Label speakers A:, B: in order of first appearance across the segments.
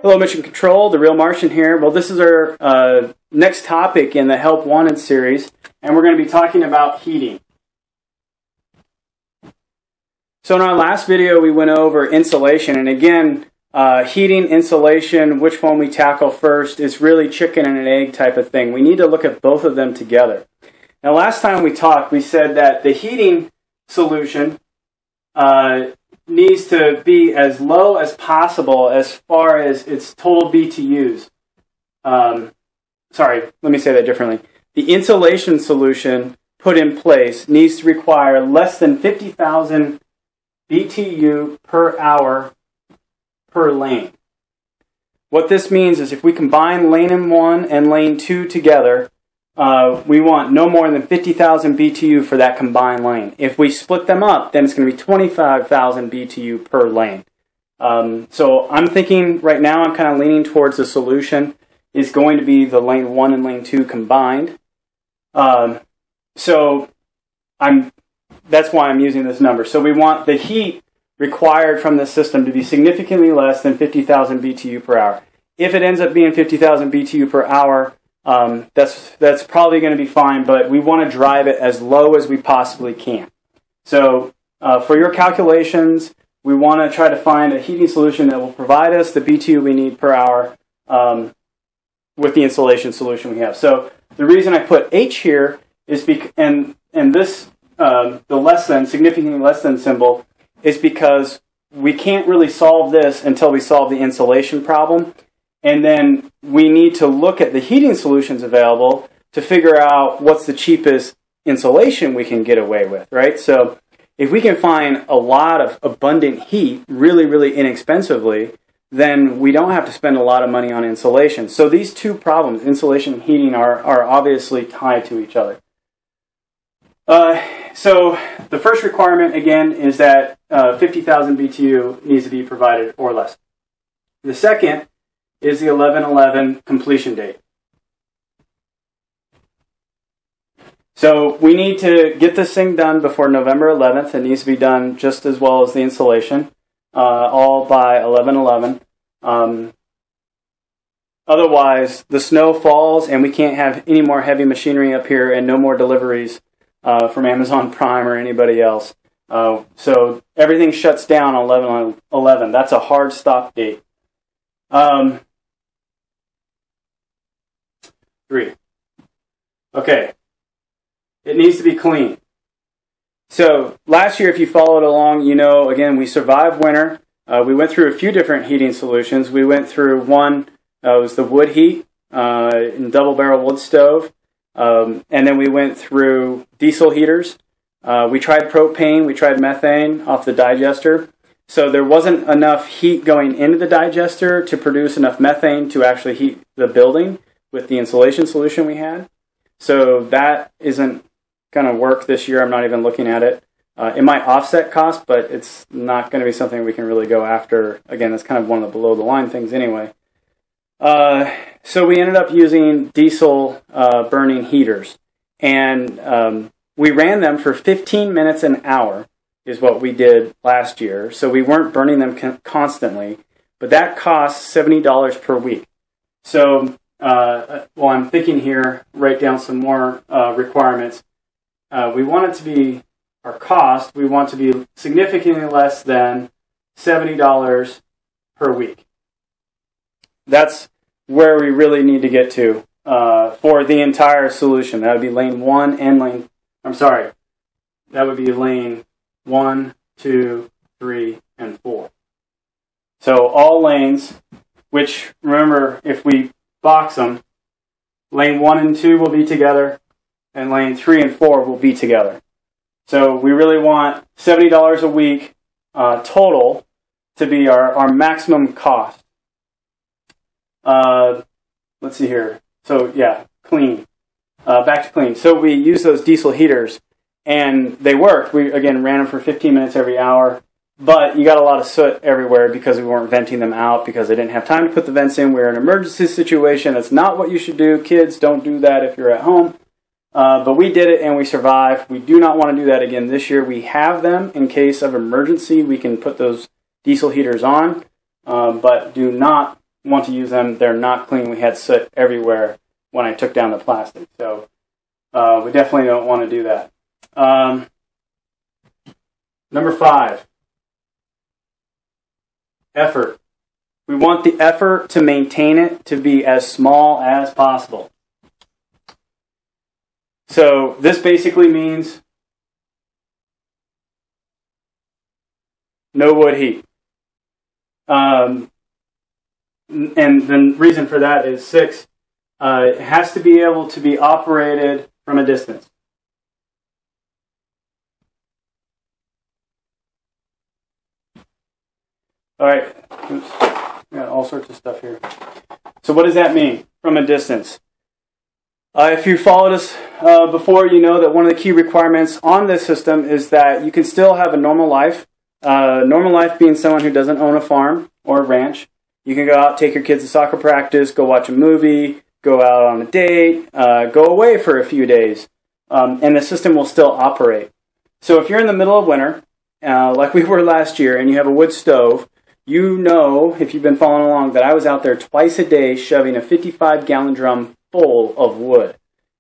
A: Hello, Mission Control, TheRealMartian here. Well, this is our next topic in the Help Wanted series, and we're going to be talking about heating. So in our last video, we went over insulation, and again, heating, insulation, which one we tackle first is really chicken and an egg type of thing. We need to look at both of them together. Now, last time we talked, we said that the heating solution needs to be as low as possible as far as its total BTUs. Sorry, let me say that differently. The insulation solution put in place needs to require less than 50,000 BTU per hour per lane. What this means is if we combine lane 1 and lane 2 together, we want no more than 50,000 BTU for that combined lane. If we split them up, then it's going to be 25,000 BTU per lane. So I'm thinking right now, I'm kind of leaning towards the solution is going to be the lane 1 and lane 2 combined. That's why I'm using this number. So we want the heat required from the system to be significantly less than 50,000 BTU per hour. If it ends up being 50,000 BTU per hour, that's probably going to be fine, but we want to drive it as low as we possibly can. So for your calculations, we want to try to find a heating solution that will provide us the BTU we need per hour with the insulation solution we have. So the reason I put H here is and this the less than, significantly less than symbol is because we can't really solve this until we solve the insulation problem. And then we need to look at the heating solutions available to figure out what's the cheapest insulation we can get away with, right? So if we can find a lot of abundant heat really, really inexpensively, then we don't have to spend a lot of money on insulation. So these two problems, insulation and heating, are obviously tied to each other. So the first requirement, again, is that 50,000 BTU needs to be provided or less. The second is the 11/11 completion date. So we need to get this thing done before November 11th. It needs to be done just as well as the installation, all by 11/11. Otherwise, the snow falls and we can't have any more heavy machinery up here and no more deliveries from Amazon Prime or anybody else. So everything shuts down on 11/11. That's a hard stop date. 3. Okay. It needs to be clean. So last year, if you followed along, you know, again, we survived winter. We went through a few different heating solutions. We went through one, was the wood heat in double barrel wood stove. And then we went through diesel heaters. We tried propane. We tried methane off the digester. So there wasn't enough heat going into the digester to produce enough methane to actually heat the building with the insulation solution we had. So that isn't going to work this year. I'm not even looking at it. It might offset cost, but it's not going to be something we can really go after. Again, that's kind of one of the below the line things anyway. So we ended up using diesel burning heaters. And we ran them for 15 minutes an hour is what we did last year. So we weren't burning them constantly, but that costs $70 per week. So well, I'm thinking here, write down some more requirements. We want it to be, our cost, we want to be significantly less than $70 per week. That's where we really need to get to for the entire solution. That would be lane 1 and lane, I'm sorry, that would be lane 1, 2, 3, and 4. So all lanes, which remember, if we box them, lane 1 and 2 will be together, and lane 3 and 4 will be together. So we really want $70 a week total to be our maximum cost. Let's see here. So yeah, clean. Back to clean. So we use those diesel heaters, and they worked. We, again, ran them for 15 minutes every hour. But you got a lot of soot everywhere because we weren't venting them out because I didn't have time to put the vents in. We were in an emergency situation. That's not what you should do. Kids, don't do that if you're at home. But we did it and we survived. We do not want to do that again this year. We have them in case of emergency. We can put those diesel heaters on, but do not want to use them. They're not clean. We had soot everywhere when I took down the plastic. So we definitely don't want to do that. Number 5, effort. We want the effort to maintain it to be as small as possible. So this basically means no wood heat. And the reason for that is 6, it has to be able to be operated from a distance. All right, oops, got all sorts of stuff here. So what does that mean, from a distance? If you followed us before, you know that one of the key requirements on this system is that you can still have a normal life. Normal life being someone who doesn't own a farm or a ranch. You can go out, take your kids to soccer practice, go watch a movie, go out on a date, go away for a few days, and the system will still operate. So if you're in the middle of winter, like we were last year, and you have a wood stove, you know, if you've been following along, that I was out there twice a day shoving a 55-gallon drum full of wood.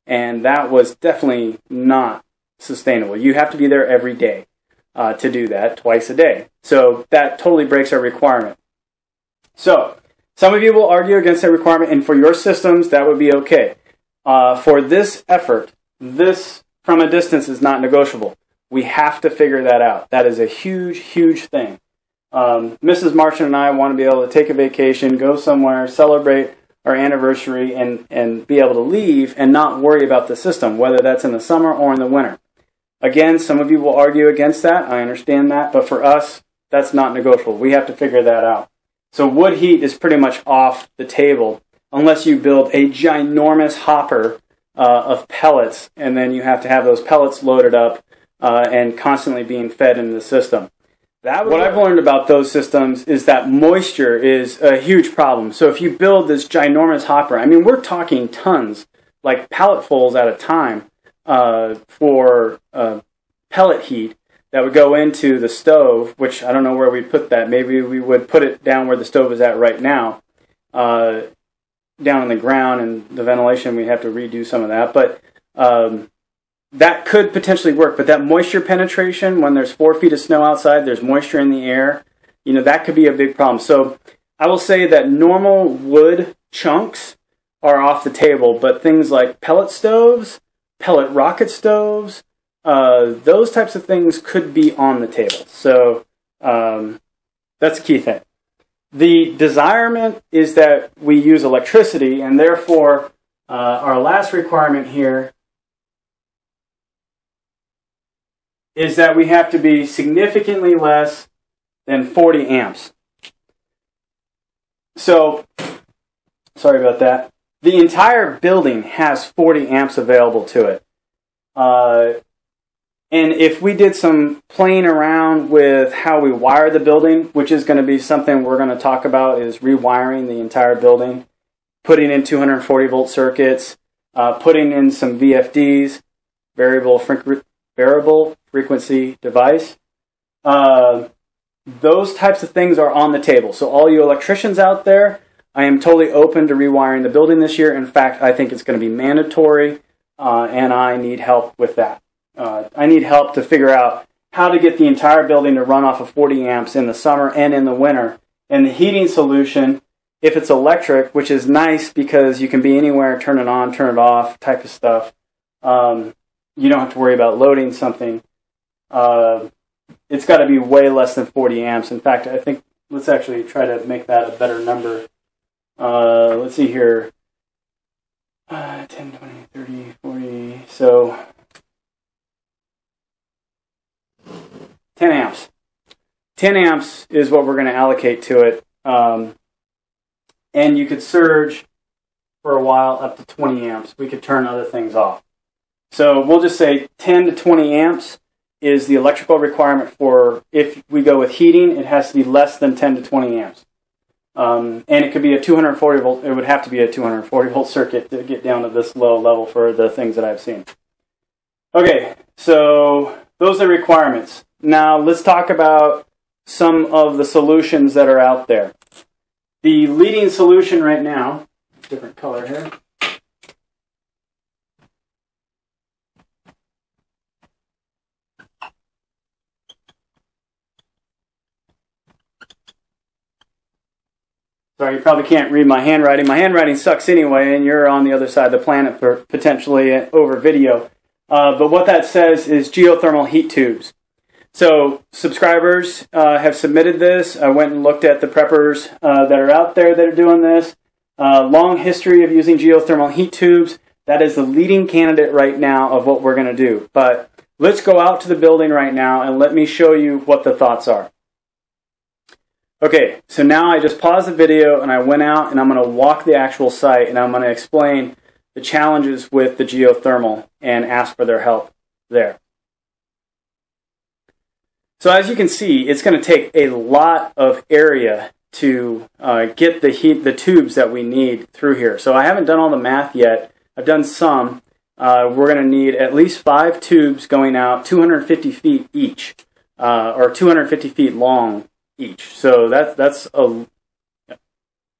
A: And that was definitely not sustainable. You have to be there every day to do that twice a day. So that totally breaks our requirement. So some of you will argue against that requirement, and for your systems, that would be okay. For this effort, this from a distance is not negotiable. We have to figure that out. That is a huge, huge thing. Mrs. Martian and I want to be able to take a vacation, go somewhere, celebrate our anniversary, and be able to leave and not worry about the system, whether that's in the summer or in the winter. Again, some of you will argue against that. I understand that. But for us, that's not negotiable. We have to figure that out. So wood heat is pretty much off the table unless you build a ginormous hopper of pellets, and then you have to have those pellets loaded up and constantly being fed into the system. What I've learned about those systems is that moisture is a huge problem. So if you build this ginormous hopper, I mean, we're talking tons, like palletfuls at a time for pellet heat that would go into the stove, which I don't know where we'd put that. Maybe we would put it down where the stove is at right now, down on the ground, and the ventilation, we'd have to redo some of that. But that could potentially work, but that moisture penetration, when there's 4 feet of snow outside, there's moisture in the air, you know, that could be a big problem. So I will say that normal wood chunks are off the table, but things like pellet stoves, pellet rocket stoves, those types of things could be on the table. So that's a key thing. The desirement is that we use electricity, and therefore our last requirement here is that we have to be significantly less than 40 amps. So, sorry about that. The entire building has 40 amps available to it. And if we did some playing around with how we wire the building, which is going to be something we're going to talk about, is rewiring the entire building, putting in 240-volt circuits, putting in some VFDs, variable frequency device. Those types of things are on the table. So all you electricians out there, I am totally open to rewiring the building this year. In fact, I think it's going to be mandatory, and I need help with that. I need help to figure out how to get the entire building to run off of 40 amps in the summer and in the winter. And the heating solution, if it's electric, which is nice because you can be anywhere, turn it on, turn it off type of stuff, you don't have to worry about loading something. It's got to be way less than 40 amps. In fact, I think let's actually try to make that a better number. Let's see here. 10, 20, 30, 40. So 10 amps. 10 amps is what we're going to allocate to it. And you could surge for a while up to 20 amps. We could turn other things off. So we'll just say 10 to 20 amps is the electrical requirement for, if we go with heating, it has to be less than 10 to 20 amps. And it could be a 240 volt, it would have to be a 240 volt circuit to get down to this low level for the things that I've seen. Okay, so those are requirements. Now let's talk about some of the solutions that are out there. The leading solution right now, different color here. Sorry, you probably can't read my handwriting. My handwriting sucks anyway, and you're on the other side of the planet for potentially over video. But what that says is geothermal heat tubes. So subscribers have submitted this. I went and looked at the preppers that are out there that are doing this. Long history of using geothermal heat tubes. That is the leading candidate right now of what we're going to do. But let's go out to the building right now and let me show you what the thoughts are. Okay, so now I just paused the video and I went out and I'm going to walk the actual site and I'm going to explain the challenges with the geothermal and ask for their help there. So as you can see, it's going to take a lot of area to get the tubes that we need through here. So I haven't done all the math yet. I've done some. We're going to need at least 5 tubes going out 250 feet each, or 250 feet long each. So that's a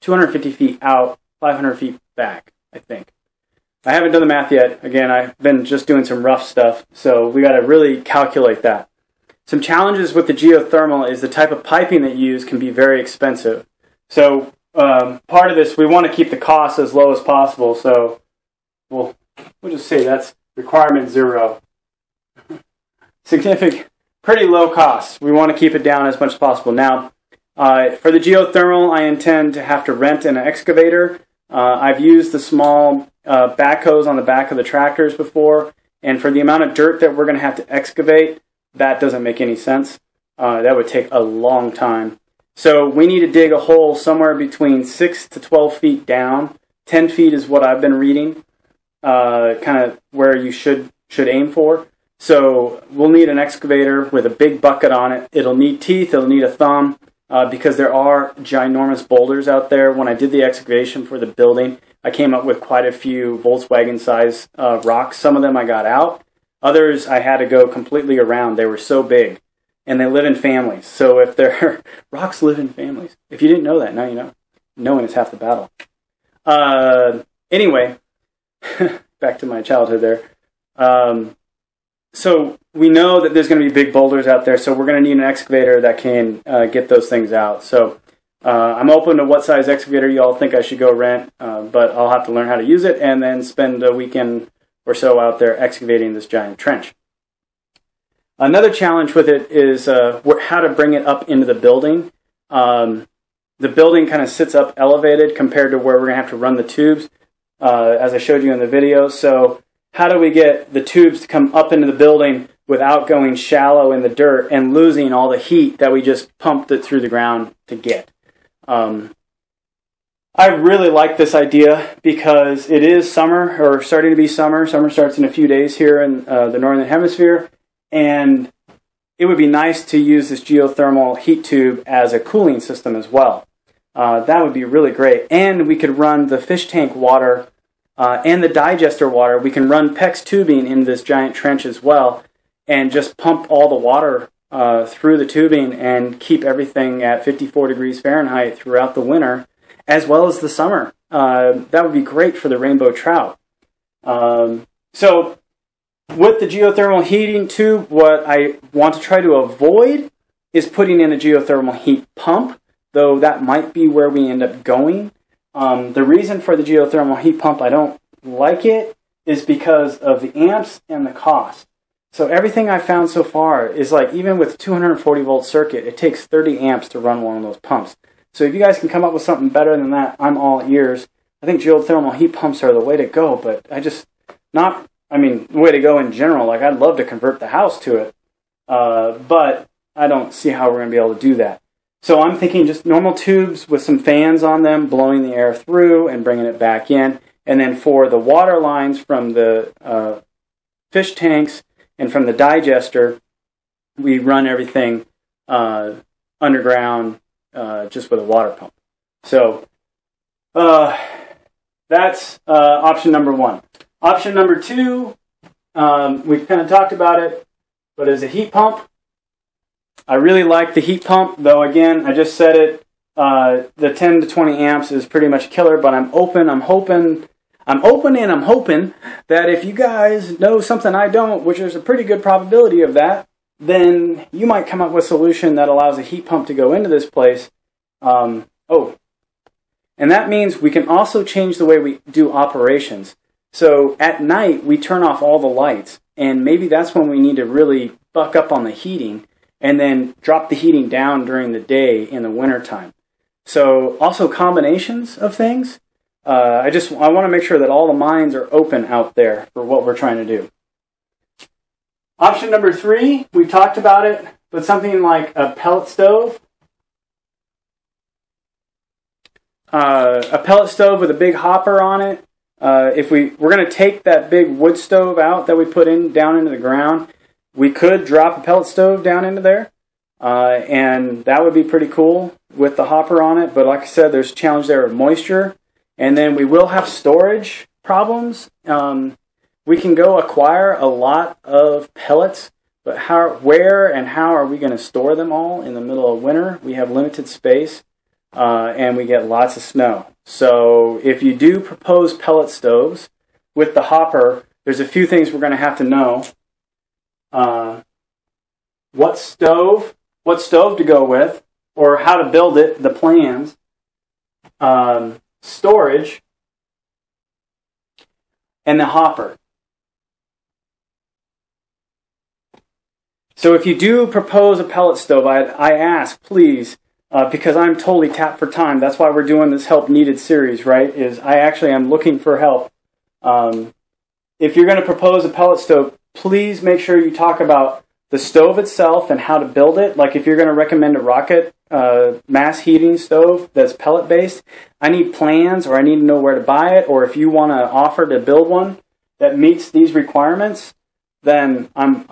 A: 250 feet out, 500 feet back, I think. I haven't done the math yet. Again, I've been just doing some rough stuff, so we got to really calculate that. Some challenges with the geothermal is the type of piping that you use can be very expensive. So part of this, we want to keep the costs as low as possible. So we'll just say that's requirement 0. Significant, pretty low costs. We want to keep it down as much as possible. Now, for the geothermal, I intend to have to rent an excavator. I've used the small backhoes on the back of the tractors before, and for the amount of dirt that we're going to have to excavate, that doesn't make any sense. That would take a long time. So we need to dig a hole somewhere between 6 to 12 feet down. 10 feet is what I've been reading, kind of where you should aim for. So we'll need an excavator with a big bucket on it. It'll need teeth, it'll need a thumb, because there are ginormous boulders out there. When I did the excavation for the building, I came up with quite a few Volkswagen-sized rocks. Some of them I got out. Others I had to go completely around. They were so big, and they live in families. So if they're rocks live in families. If you didn't know that, now you know. Knowing is half the battle. Anyway, back to my childhood there. So we know that there's going to be big boulders out there, so we're going to need an excavator that can get those things out. So I'm open to what size excavator you all think I should go rent, but I'll have to learn how to use it and then spend a weekend or so out there excavating this giant trench. Another challenge with it is how to bring it up into the building. The building kind of sits up elevated compared to where we're going to have to run the tubes, as I showed you in the video. So how do we get the tubes to come up into the building without going shallow in the dirt and losing all the heat that we just pumped it through the ground to get? I really like this idea because it is summer, or starting to be summer. Summer starts in a few days here in the Northern Hemisphere, and it would be nice to use this geothermal heat tube as a cooling system as well. That would be really great. And we could run the fish tank water and the digester water. We can run PEX tubing in this giant trench as well and just pump all the water through the tubing and keep everything at 54 degrees Fahrenheit throughout the winter, as well as the summer. That would be great for the rainbow trout. So with the geothermal heating tube, what I want to try to avoid is putting in a geothermal heat pump, though that might be where we end up going. The reason for the geothermal heat pump I don't like it is because of the amps and the cost. So everything I've found so far is like, even with 240 volt circuit, it takes 30 amps to run one of those pumps. So if you guys can come up with something better than that, I'm all ears. I think geothermal heat pumps are the way to go, but the way to go in general. Like, I'd love to convert the house to it, but I don't see how we're going to be able to do that. So I'm thinking just normal tubes with some fans on them, blowing the air through and bringing it back in. And then for the water lines from the fish tanks and from the digester, we run everything underground just with a water pump. So that's option number 1. Option number 2, we've kind of talked about it, but is a heat pump. I really like the heat pump, though again, I just said it, the 10 to 20 amps is pretty much killer, but I'm hoping that if you guys know something I don't, which is a pretty good probability of that, then you might come up with a solution that allows a heat pump to go into this place. And that means we can also change the way we do operations. So at night, we turn off all the lights, and maybe that's when we need to really buck up on the heating and then drop the heating down during the day in the wintertime. So also combinations of things. I want to make sure that all the minds are open out there for what we're trying to do. Option number 3, we talked about it, but something like a pellet stove. A pellet stove with a big hopper on it. If we're going to take that big wood stove out that we put down into the ground, we could drop a pellet stove down into there, and that would be pretty cool with the hopper on it. But like I said, there's a challenge there of moisture, and then we will have storage problems. We can go acquire a lot of pellets, but where and how are we going to store them all in the middle of winter? We have limited space, and we get lots of snow. So if you do propose pellet stoves with the hopper, there's a few things we're going to have to know. What stove to go with, or how to build it, the plans, storage, and the hopper. So if you do propose a pellet stove, I ask, please, because I'm totally tapped for time. That's why we're doing this Help Needed series, right? I actually am looking for help. If you're going to propose a pellet stove, please make sure you talk about the stove itself and how to build it. Like if you're going to recommend a rocket mass heating stove that's pellet based, I need plans, or I need to know where to buy it. Or if you want to offer to build one that meets these requirements, then I'm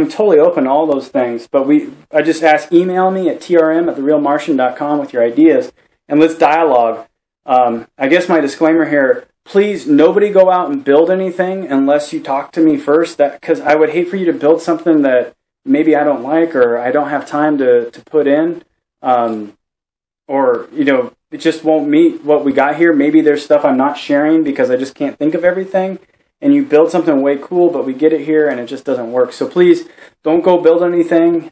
A: totally open to all those things. But I just ask, email me at trm@TheRealMartian.com with your ideas, and let's dialogue. I guess my disclaimer here, please, nobody go out and build anything unless you talk to me first. Because I would hate for you to build something that maybe I don't like, or I don't have time to put in, or it just won't meet what we got here. Maybe there's stuff I'm not sharing because I just can't think of everything. And you build something way cool, but we get it here and it just doesn't work. So please don't go build anything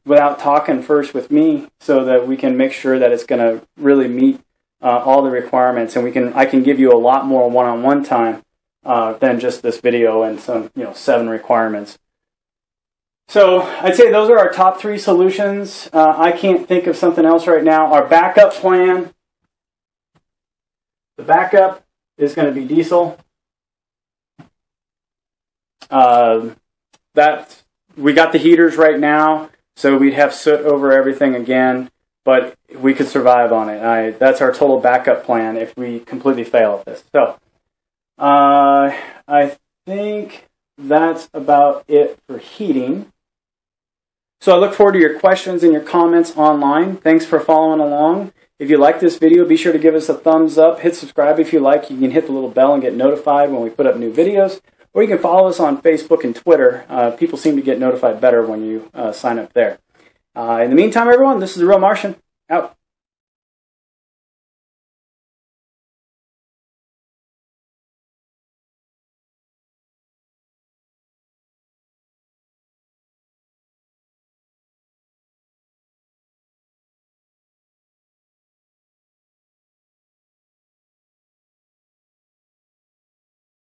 A: without talking first with me, so that we can make sure that it's going to really meet all the requirements, and I can give you a lot more one-on-one time than just this video and some 7 requirements. So I'd say those are our top 3 solutions. I can't think of something else right now. Our backup plan. The backup is going to be diesel. We got the heaters right now, so we'd have soot over everything again, but we could survive on it. That's our total backup plan if we completely fail at this. So I think that's about it for heating. So I look forward to your questions and your comments online. Thanks for following along. If you like this video, be sure to give us a thumbs up. Hit subscribe if you like. You can hit the little bell and get notified when we put up new videos. Or you can follow us on Facebook and Twitter. People seem to get notified better when you sign up there. In the meantime, everyone, this is The Real Martian. Out.